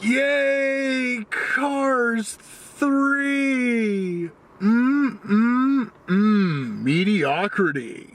Yay! Cars 3! Mediocrity.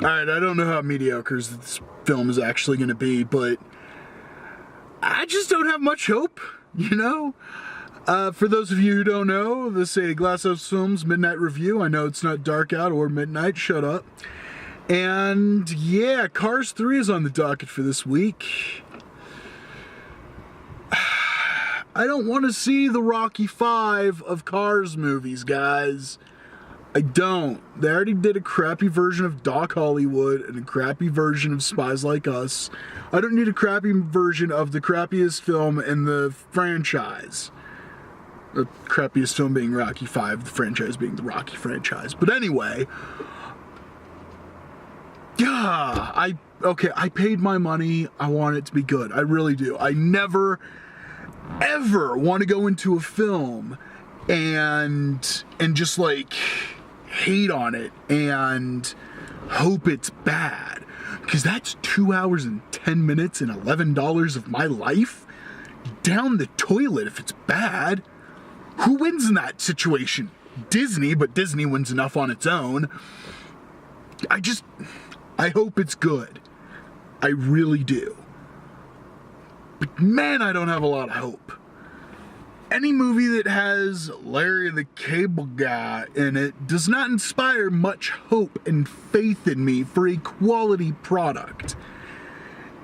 Alright, I don't know how mediocre this film is actually going to be, but I just don't have much hope, you know? For those of you who don't know, this is a Glasshouse Films Midnight Review. I know it's not dark out or midnight, shut up. And yeah, Cars 3 is on the docket for this week. I don't want to see the Rocky 5 of Cars movies, guys. I don't. They already did a crappy version of Doc Hollywood and a crappy version of Spies Like Us. I don't need a crappy version of the crappiest film in the franchise. The crappiest film being Rocky 5, the franchise being the Rocky franchise. But anyway, yeah, I paid my money. I want it to be good. I really do. I never ever want to go into a film and just like hate on it and hope it's bad, because that's 2 hours and 10 minutes and $11 of my life down the toilet if it's bad. Who wins in that situation? Disney, but Disney wins enough on its own. I hope it's good. I really do. But man, I don't have a lot of hope. Any movie that has Larry the Cable Guy in it does not inspire much hope and faith in me for a quality product.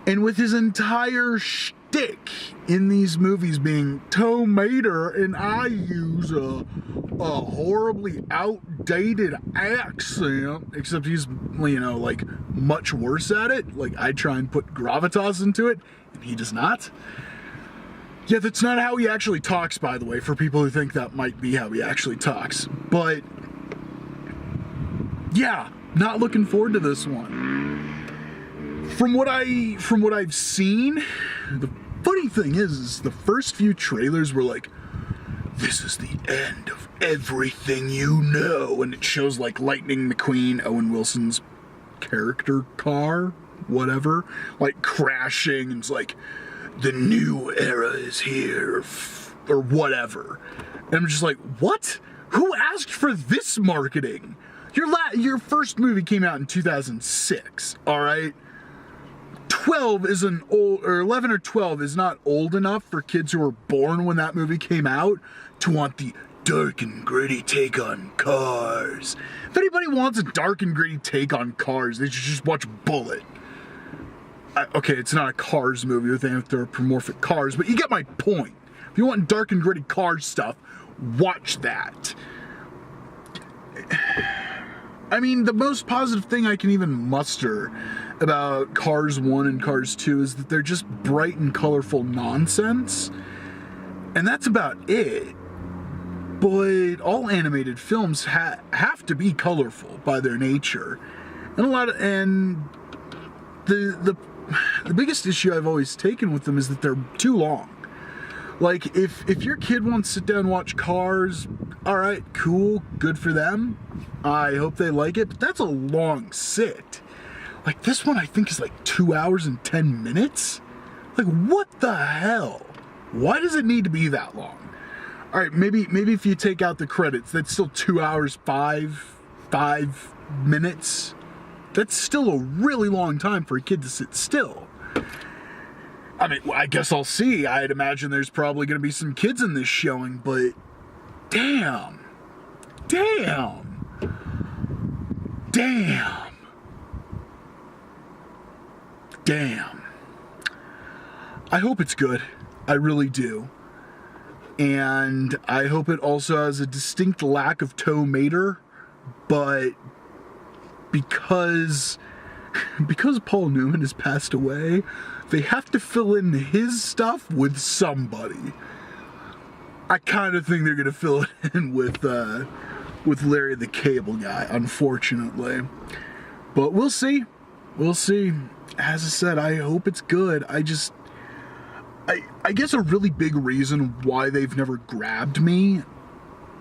And with his entire shtick in these movies being tomato, and I use a horribly outdated accent, except he's, you know, like much worse at it. Like I try and put gravitas into it, and he does not. Yeah, that's not how he actually talks, by the way, for people who think that might be how he actually talks. But yeah, not looking forward to this one. From what I've seen, the funny thing is the first few trailers were like, this is the end of everything you know, and it shows like Lightning McQueen, Owen Wilson's character car, whatever, like crashing, and it's like, the new era is here, or whatever. And I'm just like, what? Who asked for this marketing? Your first movie came out in 2006, all right? 12 isn't old, or 11 or 12 is not old enough for kids who were born when that movie came out to want the dark and gritty take on Cars. If anybody wants a dark and gritty take on Cars, they should just watch Bullet. Okay, it's not a Cars movie with anthropomorphic cars, but you get my point. If you want dark and gritty Cars stuff, watch that. I mean, the most positive thing I can even muster about Cars 1 and Cars 2 is that they're just bright and colorful nonsense. And that's about it. But all animated films have to be colorful by their nature. And the biggest issue I've always taken with them is that they're too long. Like, if your kid wants to sit down and watch Cars, alright, cool, good for them. I hope they like it, but that's a long sit. Like, this one I think is like 2 hours and 10 minutes? Like, what the hell? Why does it need to be that long? Alright, maybe if you take out the credits, that's still 2 hours, 5 minutes. That's still a really long time for a kid to sit still. I mean, I guess I'll see. I'd imagine there's probably going to be some kids in this showing, but damn. I hope it's good. I really do. And I hope it also has a distinct lack of tomato, but because Paul Newman has passed away, they have to fill in his stuff with somebody. I kind of think they're gonna fill it in with Larry the Cable Guy, unfortunately. But we'll see. We'll see. As I said, I hope it's good. I guess a really big reason why they've never grabbed me,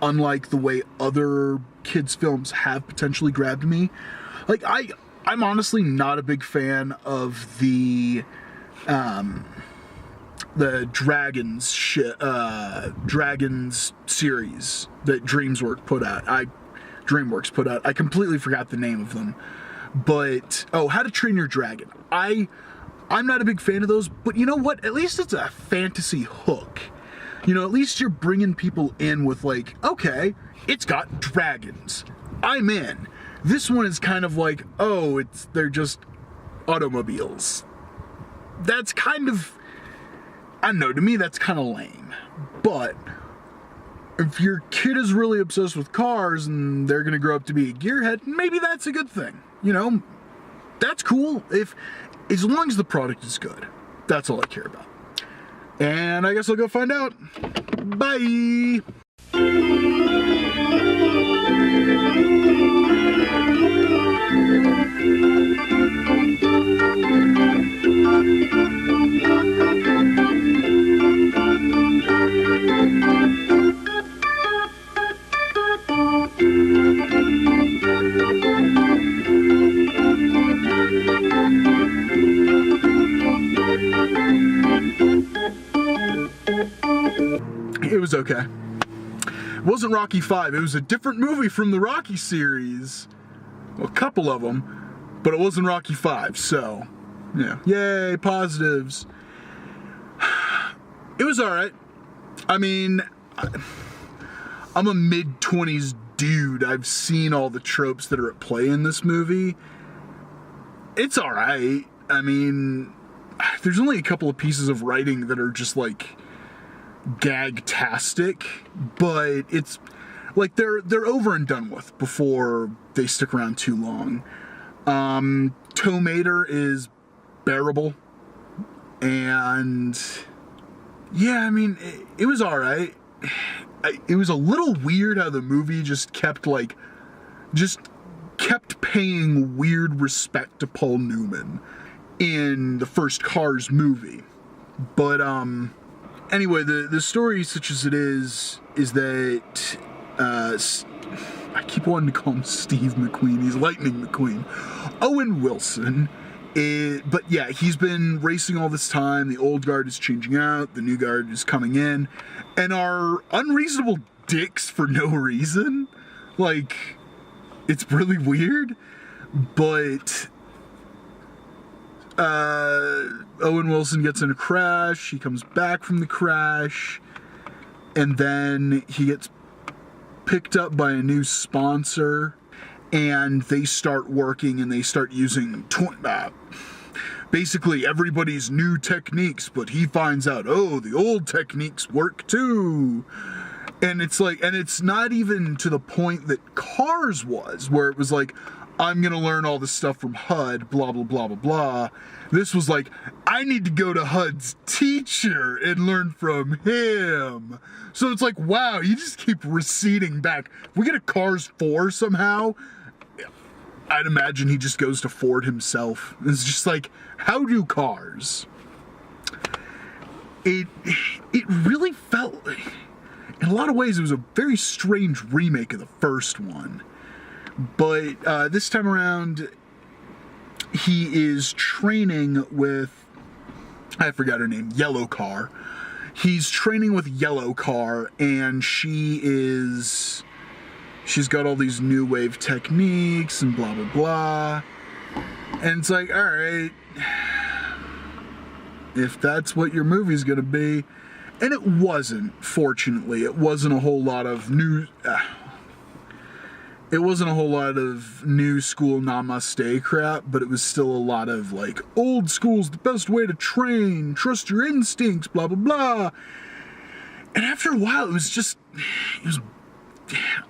unlike the way other kids' films have potentially grabbed me. Like, I'm honestly not a big fan of the Dragons series that DreamWorks put out. I completely forgot the name of them. But How to Train Your Dragon. I'm not a big fan of those, but you know what? At least it's a fantasy hook. You know, at least you're bringing people in with like, okay, it's got dragons. I'm in. This one is kind of like, they're just automobiles. That's kind of, I don't know, to me that's kind of lame. But if your kid is really obsessed with cars and they're gonna grow up to be a gearhead, maybe that's a good thing. You know, that's cool as long as the product is good. That's all I care about. And I guess I'll go find out. Bye! It was okay. It wasn't Rocky 5. It was a different movie from the Rocky series. Well, a couple of them, but it wasn't Rocky 5. So, yeah, yay, positives. It was all right. I mean, I'm a mid-20s dude. I've seen all the tropes that are at play in this movie. It's all right. I mean, there's only a couple of pieces of writing that are just like gag-tastic, but it's like they're over and done with before they stick around too long. Tow Mater is bearable, and yeah, I mean, it was all right. It was a little weird how the movie just kept paying weird respect to Paul Newman in the first Cars movie. But anyway, the story, such as it is that I keep wanting to call him Steve McQueen. He's Lightning McQueen. Owen Wilson. But yeah, he's been racing all this time. The old guard is changing out. The new guard is coming in. And are unreasonable dicks for no reason. Like, it's really weird. But Owen Wilson gets in a crash. He comes back from the crash. And then he gets picked up by a new sponsor. And they start working and they start using basically everybody's new techniques, but he finds out, the old techniques work too. And it's like, and it's not even to the point that Cars was, where it was like, I'm gonna learn all this stuff from HUD, blah, blah, blah, blah, blah. This was like, I need to go to HUD's teacher and learn from him. So it's like, wow, you just keep receding back. If we get a Cars 4 somehow, I'd imagine he just goes to Ford himself. It's just like, how do Cars? It really felt, in a lot of ways, it was a very strange remake of the first one. But this time around, he is training with, I forgot her name, Yellow Car. He's training with Yellow Car, and she's got all these new wave techniques and blah, blah, blah. And it's like, all right, if that's what your movie's gonna be. And it wasn't, fortunately. It wasn't a whole lot of new school namaste crap, but it was still a lot of like, old school's the best way to train, trust your instincts, blah, blah, blah. And after a while,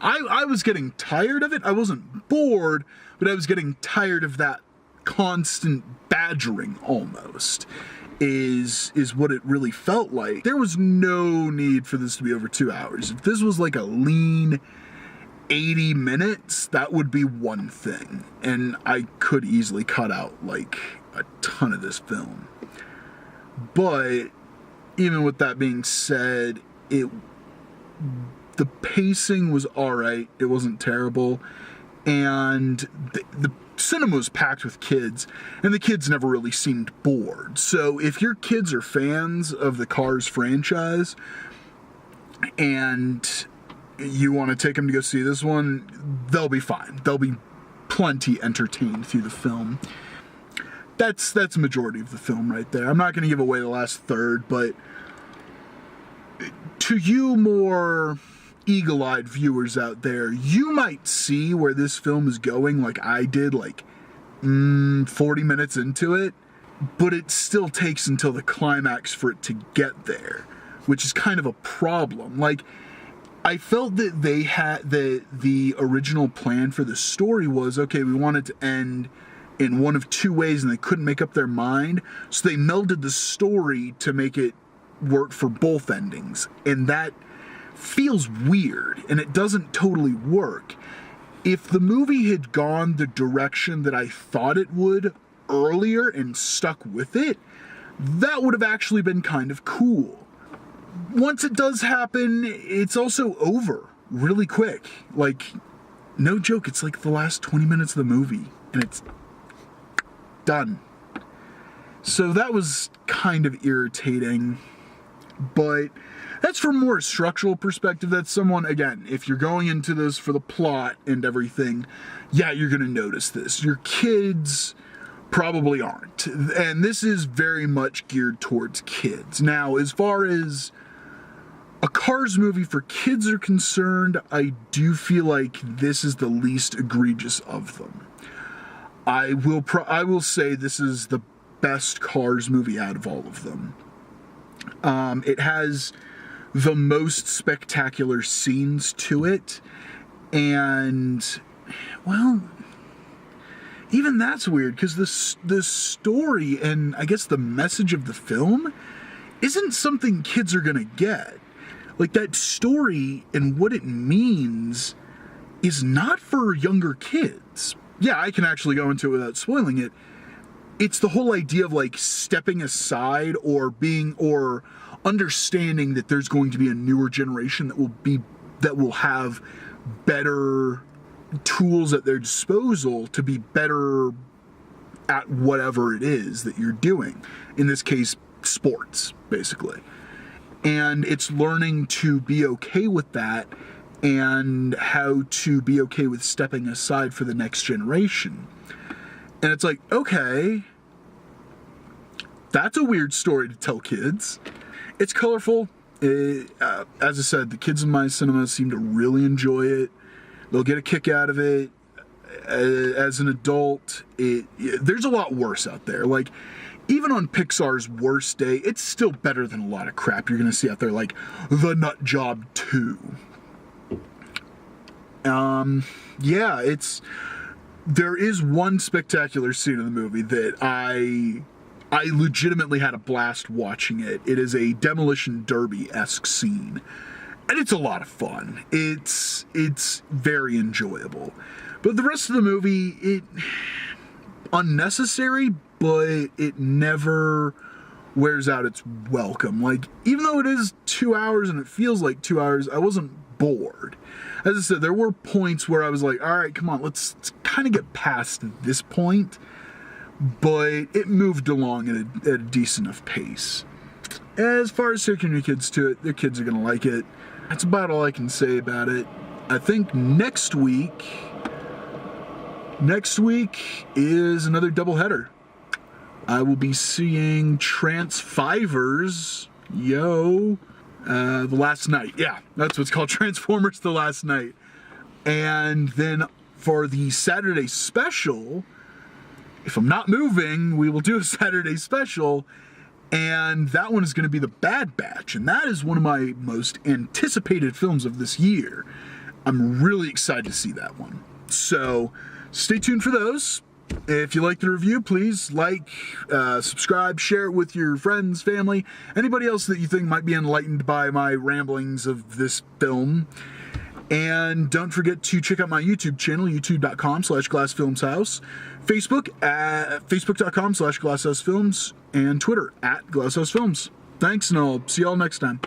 I was getting tired of it. I wasn't bored, but I was getting tired of that constant badgering almost, is what it really felt like. There was no need for this to be over 2 hours. If this was like a lean 80 minutes, that would be one thing. And I could easily cut out like a ton of this film. But even with that being said, the pacing was alright. It wasn't terrible. And the cinema was packed with kids, and the kids never really seemed bored. So if your kids are fans of the Cars franchise and you want to take them to go see this one, they'll be fine. They'll be plenty entertained through the film. That's a majority of the film right there. I'm not going to give away the last third, but to you more eagle-eyed viewers out there, you might see where this film is going like I did, like 40 minutes into it, but it still takes until the climax for it to get there, which is kind of a problem. Like, I felt that they had the original plan for the story was, okay, we want it to end in one of two ways, and they couldn't make up their mind, so they melded the story to make it work for both endings, and that feels weird, and it doesn't totally work. If the movie had gone the direction that I thought it would earlier and stuck with it, that would have actually been kind of cool. Once it does happen, it's also over really quick. Like, no joke, it's like the last 20 minutes of the movie, and it's done. So that was kind of irritating, but that's from more a structural perspective. That's someone, again, if you're going into this for the plot and everything, yeah, you're going to notice this. Your kids probably aren't. And this is very much geared towards kids. Now, as far as a Cars movie for kids are concerned, I do feel like this is the least egregious of them. I will say this is the best Cars movie out of all of them. It has the most spectacular scenes to it, and, well, even that's weird, because the story and I guess the message of the film isn't something kids are gonna get. Like, that story and what it means is not for younger kids. Yeah, I can actually go into it without spoiling it. It's the whole idea of, like, stepping aside or understanding that there's going to be a newer generation that will have better tools at their disposal to be better at whatever it is that you're doing. In this case, sports, basically. And it's learning to be okay with that and how to be okay with stepping aside for the next generation. And it's like, okay, that's a weird story to tell kids. It's colorful. As I said, the kids in my cinema seem to really enjoy it. They'll get a kick out of it. As an adult, there's a lot worse out there. Like, even on Pixar's worst day, it's still better than a lot of crap you're going to see out there, like The Nut Job 2. Yeah, there is one spectacular scene in the movie that I legitimately had a blast watching it. It is a Demolition Derby-esque scene, and it's a lot of fun. It's very enjoyable. But the rest of the movie, unnecessary, but it never wears out its welcome. Like, even though it is 2 hours and it feels like 2 hours, I wasn't bored. As I said, there were points where I was like, all right, come on, let's kind of get past this point. But it moved along at a decent enough pace. As far as taking your kids to it, their kids are going to like it. That's about all I can say about it. I think next week is another doubleheader. I will be seeing Transfivers, The Last Night. Yeah, that's what's called, Transformers The Last Night. And then for the Saturday special, if I'm not moving, we will do a Saturday special, and that one is going to be The Bad Batch, and that is one of my most anticipated films of this year. I'm really excited to see that one. So stay tuned for those. If you like the review, please like, subscribe, share it with your friends, family, anybody else that you think might be enlightened by my ramblings of this film. And don't forget to check out my YouTube channel, youtube.com/glassfilmshouse, Facebook at facebook.com/glasshousefilms, and Twitter at glasshousefilms. Thanks, and I'll see y'all next time.